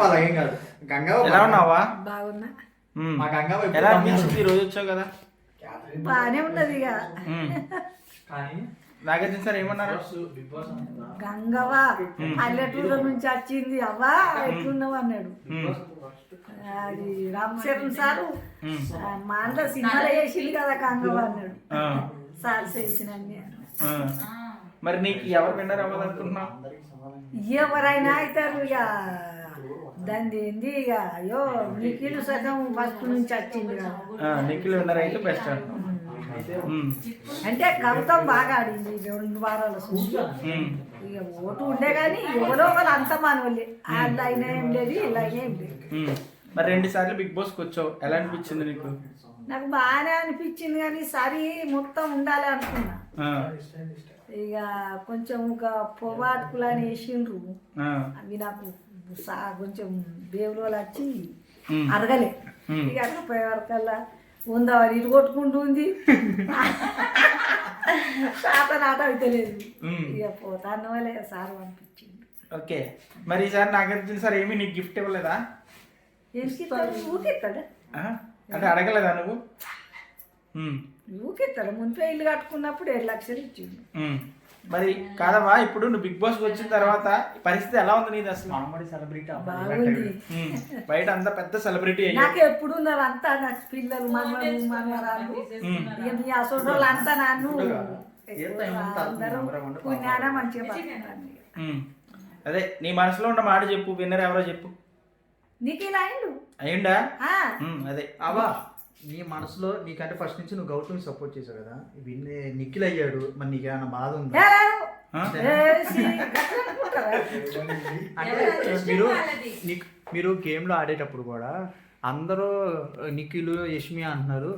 వాళ్ళకేం కాదు. గంగా ఎలా ఉన్నావా? బాగున్నా. మా గంగా ఎలా అనిపించింది ఈ రోజు వచ్చావు కదా? బానే ఉన్నది ఇక. నాగార్జున సార్ ఏమన్నారు? గంగవా పల్లెటూరు నుంచి వచ్చింది అవ్వా ఎట్లున్నావు అన్నాడు. అది రామ్ చరణ్ సారు మా అంతా సినిమాలో వేసింది కదా గంగవా అన్నాడు. సార్ చేసిన మరి నీకు ఎవరు విన్నర్ అవ్వాలనుకుంటున్నావు? ఎవరైనా అవుతారు ఇక. దాన్ని ఏంది ఇక అయ్యో నిఖిల్ సగం ఫస్ట్ నుంచి వచ్చింది కదా. నిఖిల్ విన్నర్ అయితే బెస్ట్. అంటే కవితం బాగా ఆడింది 2 వారాల ఇక ఓటు ఉండే కానీ ఎవరో ఒకరు అంత మానవులే. వాళ్ళు అయినా ఏం లేదు ఇలా అయినా ఏం లేదు. మరి 2 సార్లు బిగ్ బాస్కి వచ్చావు, ఎలా అనిపించింది నీకు? నాకు బాగానే అనిపించింది కానీ ఈసారి మొత్తం ఉండాలి అనుకున్నా. ఇక కొంచెం ఒక పొగాటుకులు అని వేసిండ్రు. అవి నాకు కొంచెం దేవుళ్ళు వచ్చి అరగలే. ఇక అట్లా పోయే వరకల్లా ఉందా ఇది కొట్టుకుంటుంది నాట అయితలేదు. ఇక పోతాను వాళ్ళే సార్ అనిపించింది. ఓకే, మరి ఈసారి నాగార్జున సార్ ఏమి నీకు గిఫ్ట్ ఇవ్వలేదా? ఊకెత్తాడు అంటే అడగలేదా నువ్వు? ఊకెత్తాడు. మునిపే ఇల్లు కట్టుకున్నప్పుడు 7 లక్షలు ఇచ్చిండు. మరి కాదమ్మా, ఇప్పుడు నువ్వు బిగ్ బాస్ వచ్చిన తర్వాత పరిస్థితి ఎలా ఉంది నీది అసలు? బాగుంది. బయట అంతా పెద్ద సెలబ్రిటీ నాకు ఎప్పుడు ఉన్నారు అంతా నాకు పిల్లలు మనవలు మనవరాలు మీ అసోటోళ్ళు అంతా నన్ను అందరూ పుణ్యాన మంచిగా బతుకుతాను. అదే నీ మనసులో ఉన్న మాట చెప్పు, విన్నర్ ఎవరో చెప్పు. నీకు ఇలా అయిండు అయ్యిండా? అదే అవా నీ మనసులో నీకంటే ఫస్ట్ నుంచి నువ్వు గౌతమ్ సపోర్ట్ చేసావు కదా, నిఖిల్ అయ్యాడు, మరి నీకు ఏమైనా బాధ ఉందా? అంటే మీరు గేమ్లో ఆడేటప్పుడు కూడా అందరూ నిఖిల్ యష్మి అంటున్నారు.